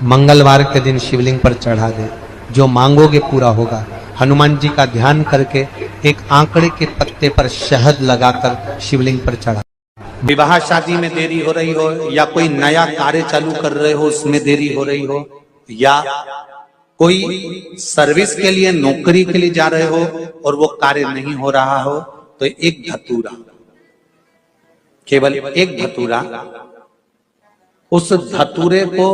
मंगलवार के दिन शिवलिंग पर चढ़ा दे, जो मांगोगे पूरा होगा। हनुमान जी का ध्यान करके एक आंकड़े के पत्ते पर शहद लगाकर शिवलिंग पर चढ़ा। विवाह शादी में देरी हो रही हो, या कोई नया कार्य चालू कर रहे हो उसमें देरी हो रही हो, या कोई सर्विस के लिए नौकरी के लिए जा रहे हो और वो कार्य नहीं हो रहा हो, तो एक धतूरा, केवल एक धतूरा, उस धतूरे को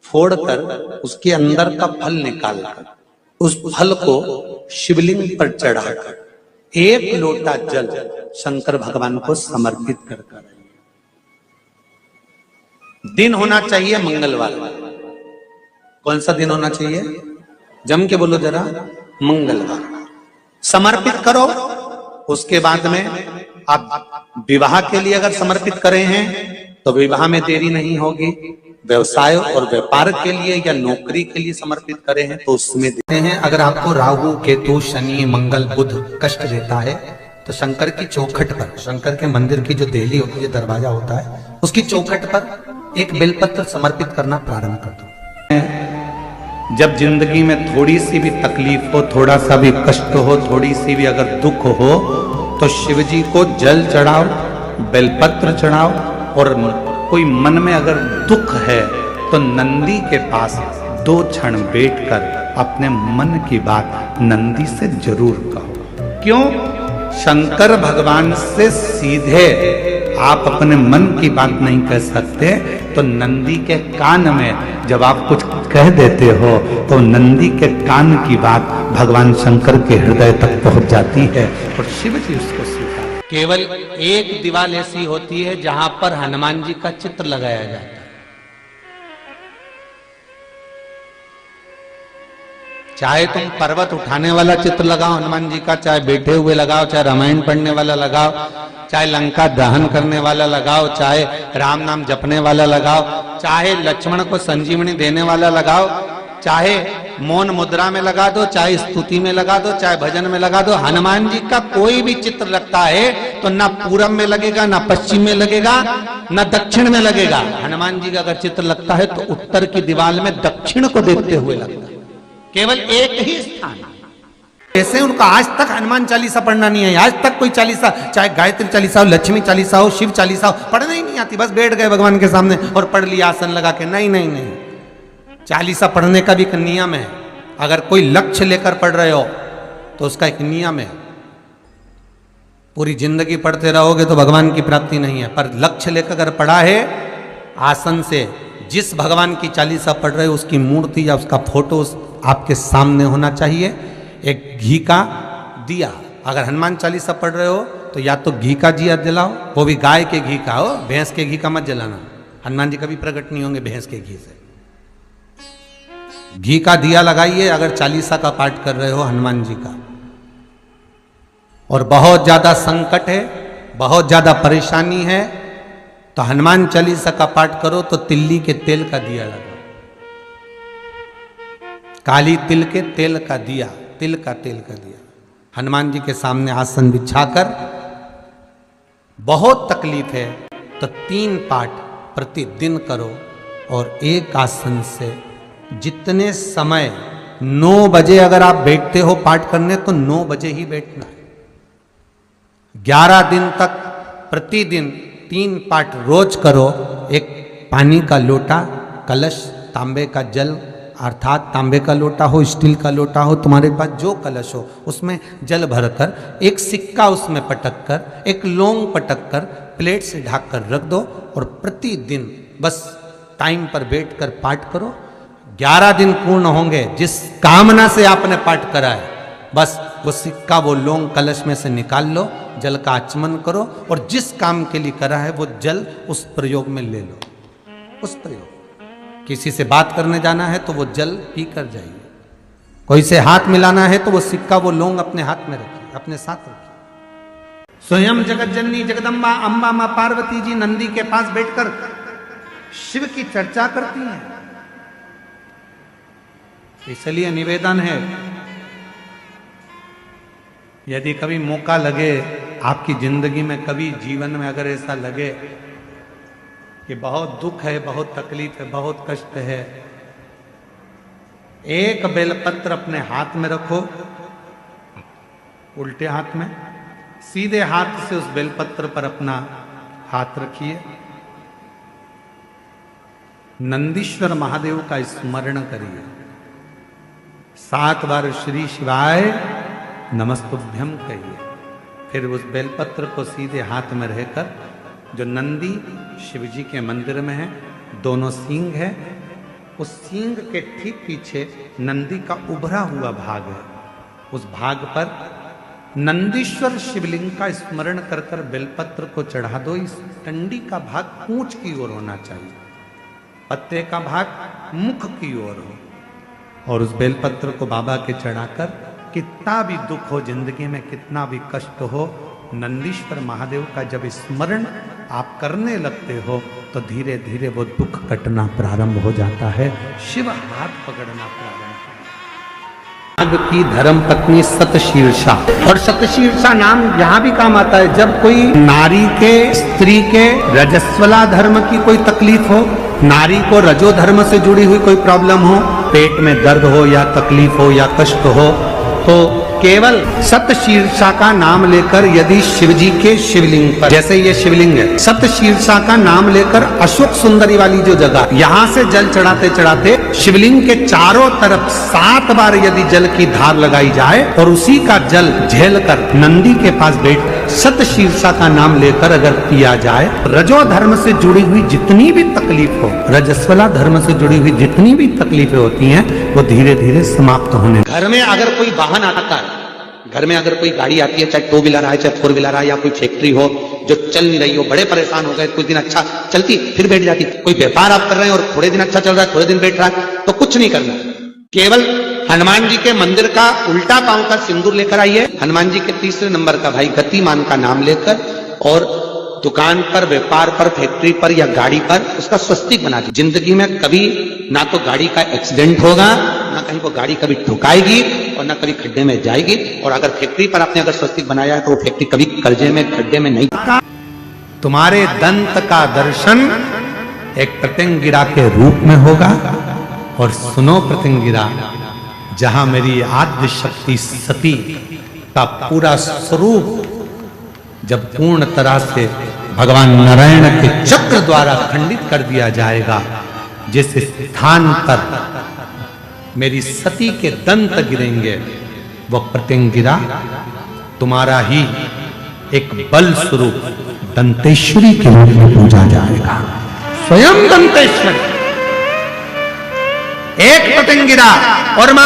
फोड़कर उसके अंदर का फल निकालकर उस फल को शिवलिंग पर चढ़ाकर एक लोटा जल शंकर भगवान को समर्पित कर। दिन होना चाहिए मंगलवार। कौन सा दिन होना चाहिए? जम के बोलो जरा, मंगलवार। समर्पित करो। उसके बाद में आप विवाह के लिए अगर समर्पित करे हैं तो विवाह में देरी नहीं होगी। व्यवसाय और व्यापार के लिए या नौकरी के लिए समर्पित करे हैं तो उसमें देते हैं। अगर आपको राहु केतु शनि मंगल बुध कष्ट देता है तो शंकर की चौखट पर, शंकर के मंदिर की जो देहली होती है, दरवाजा होता है, उसकी चौखट पर एक बेलपत्र समर्पित करना प्रारंभ कर दो। जब जिंदगी में थोड़ी सी भी तकलीफ हो, थोड़ा सा भी कष्ट हो, थोड़ी सी भी अगर दुख हो, तो शिव जी को जल चढ़ाओ, बेलपत्र चढ़ाओ। और कोई मन में अगर दुख है तो नंदी के पास 2 क्षण बैठकर अपने मन की बात नंदी से जरूर कहो। क्यों? शंकर भगवान से सीधे आप अपने मन की बात नहीं कह सकते, तो नंदी के कान में जब आप कुछ कह देते हो तो नंदी के कान की बात भगवान शंकर के हृदय तक पहुंच जाती है और शिव जी उसको स्वीकार। केवल एक दीवार ऐसी होती है जहां पर हनुमान जी का चित्र लगाया जाता है। चाहे तुम पर्वत उठाने वाला चित्र लगाओ हनुमान जी का, चाहे बैठे हुए लगाओ, चाहे रामायण पढ़ने वाला लगाओ, चाहे लंका दहन करने वाला लगाओ, चाहे राम नाम जपने वाला लगाओ, चाहे लक्ष्मण को संजीवनी देने वाला लगाओ, चाहे मौन मुद्रा में लगा दो, चाहे स्तुति में लगा दो, चाहे भजन में लगा दो। हनुमान जी का कोई भी चित्र लगता है तो ना पूरब में लगेगा, ना पश्चिम में लगेगा, ना दक्षिण में लगेगा। हनुमान जी का अगर चित्र लगता है तो उत्तर की दीवार में दक्षिण को देखते हुए लगता है। केवल एक ही स्थान। ऐसे उनका आज तक हनुमान चालीसा पढ़ना नहीं है। आज तक कोई चालीसा, चाहे गायत्री चालीसा हो, लक्ष्मी चालीसा हो, शिव चालीसा हो, पढ़ना ही नहीं आती। बस बैठ गए भगवान के सामने और पढ़ लिया आसन लगा के। नहीं नहीं नहीं, चालीसा पढ़ने का भी एक नियम है। अगर कोई लक्ष्य लेकर पढ़ रहे हो तो उसका एक नियम है। पूरी जिंदगी पढ़ते रहोगे तो भगवान की प्राप्ति नहीं है। पर लक्ष्य लेकर अगर पढ़ा है, आसन से जिस भगवान की चालीसा पढ़ रहे हो उसकी मूर्ति या उसका फोटो आपके सामने होना चाहिए। एक घी का दिया, अगर हनुमान चालीसा पढ़ रहे हो तो या तो घी का दिया जलाओ, वो भी गाय के घी का हो, भैंस के घी का मत जलाना। हनुमान जी कभी प्रकट नहीं होंगे भैंस के घी से। घी का दिया लगाइए अगर चालीसा का पाठ कर रहे हो हनुमान जी का। और बहुत ज्यादा संकट है, बहुत ज्यादा परेशानी है, तो हनुमान चालीसा का पाठ करो तो तिल्ली के तेल का दिया लगाओ। काली तिल के तेल का दिया, तिल का तेल का दिया हनुमान जी के सामने आसन बिछाकर। बहुत तकलीफ है तो 3 पाठ प्रतिदिन करो। और एक आसन से जितने समय 9 बजे अगर आप बैठते हो पाठ करने तो 9 बजे ही बैठना है। 11 दिन तक प्रतिदिन 3 पाठ रोज करो। एक पानी का लोटा, कलश, तांबे का जल, अर्थात तांबे का लोटा हो, स्टील का लोटा हो, तुम्हारे पास जो कलश हो उसमें जल भरकर एक सिक्का उसमें पटक कर, एक लौंग पटक कर प्लेट से ढक कर रख दो और प्रतिदिन बस टाइम पर बैठकर पाठ करो। 11 दिन पूर्ण होंगे। जिस कामना से आपने पाठ करा है बस वो सिक्का, वो लौंग कलश में से निकाल लो, जल का आचमन करो और जिस काम के लिए करा है वो जल उस प्रयोग में ले लो। उस प्रयोग, किसी से बात करने जाना है तो वो जल पी कर जाइए। कोई से हाथ मिलाना है तो वो सिक्का, वो लौंग अपने हाथ में रखिए, अपने साथ रखिए। स्वयं जगत जननी जगदम्बा अम्बा मां पार्वती जी नंदी के पास बैठकर शिव की चर्चा करती हैं। इसलिए निवेदन है, यदि कभी मौका लगे आपकी जिंदगी में, कभी जीवन में अगर ऐसा लगे कि बहुत दुख है, बहुत तकलीफ है, बहुत कष्ट है, एक बेलपत्र अपने हाथ में रखो, उल्टे हाथ में, सीधे हाथ से उस बेलपत्र पर अपना हाथ रखिए, नंदीश्वर महादेव का स्मरण करिए, 7 बार श्री शिवाय नमस्तुभ्यम कहिए। फिर उस बेलपत्र को सीधे हाथ में रहकर, जो नंदी शिवजी के मंदिर में है, दोनों सींग है, उस सींग के ठीक पीछे नंदी का उभरा हुआ भाग है, उस भाग पर नंदीश्वर शिवलिंग का स्मरण कर कर बेलपत्र को चढ़ा दो। इस डंडी का भाग पूंछ की ओर होना चाहिए, पत्ते का भाग मुख की ओर हो, और उस बेलपत्र को बाबा के चढ़ाकर, कितना भी दुख हो जिंदगी में, कितना भी कष्ट हो, नंदीश्वर महादेव का जब स्मरण आप करने लगते हो तो धीरे धीरे वो दुख कटना प्रारंभ हो जाता है, शिव हाथ पकड़ना प्रारंभ। नाग की धर्म पत्नी सतशीर्षा, और सतशीर्षा नाम यहां भी काम आता है जब कोई नारी के, स्त्री के रजस्वला धर्म की कोई तकलीफ हो, नारी को रजो धर्म से जुड़ी हुई कोई प्रॉब्लम हो, पेट में दर्द हो या तकलीफ हो या कष्ट हो, तो केवल सतशीर्षा का नाम लेकर यदि शिवजी के शिवलिंग पर, जैसे ये शिवलिंग है, सतशीर्षा का नाम लेकर अशोक सुंदरी वाली जो जगह, यहां से जल चढ़ाते चढ़ाते शिवलिंग के चारों तरफ 7 बार यदि जल की धार लगाई जाए और उसी का जल झेलकर नंदी के पास बैठ सतशीर्षा का नाम लेकर अगर पिया जाए, रजो धर्म से जुड़ी हुई जितनी भी तकलीफ हो, रजस्वला धर्म से जुड़ी हुई जितनी भी तकलीफें होती हैं, वो धीरे धीरे समाप्त होने। घर में अगर कोई वाहन आता है, घर में अगर कोई गाड़ी आती है, चाहे 2 व्हीलर आए, चाहे 4 व्हीलर आए, या कोई फैक्ट्री हो जो चल नहीं रही हो, बड़े परेशान हो गए, कुछ दिन अच्छा चलती फिर बैठ जाती, कोई व्यापार आप कर रहे हैं और थोड़े दिन अच्छा चल रहा है, थोड़े दिन बैठ रहा है, तो कुछ नहीं करना, केवल हनुमान जी के मंदिर का उल्टा पांव का सिंदूर लेकर आइए, हनुमान जी के 3रे नंबर का भाई गतिमान का नाम लेकर, और दुकान पर, व्यापार पर, फैक्ट्री पर या गाड़ी पर उसका स्वस्तिक बना दीजिए। जिंदगी में कभी ना तो गाड़ी का एक्सीडेंट होगा, ना कहीं को गाड़ी कभी ठुकाएगी, और ना कभी खड्डे में जाएगी, और अगर फैक्ट्री पर आपने अगर स्वस्तिक बनाया है तो वो फैक्ट्री कभी कर्जे में, खड्डे में नहीं। तुम्हारे दंत का दर्शन एक प्रत्यंगिरा के रूप में होगा, और सुनो प्रत्यंगिरा, जहां मेरी आद्य शक्ति सती का पूरा स्वरूप जब पूर्ण तरह से भगवान नारायण के चक्र द्वारा खंडित कर दिया जाएगा, जिस स्थान पर मेरी सती के दंत गिरेंगे, वो प्रत्यंगिरा तुम्हारा ही एक बल स्वरूप दंतेश्वरी के रूप में पूजा जाएगा। स्वयं दंतेश्वरी, एक प्रत्यंगिरा, और मां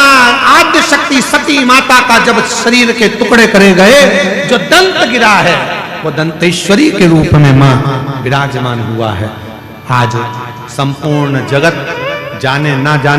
आद्य शक्ति सती माता का जब शरीर के टुकड़े करे गए, जो दंत गिरा है वो दंतेश्वरी के रूप में मां विराजमान हुआ है। आज संपूर्ण जगत जाने ना जाने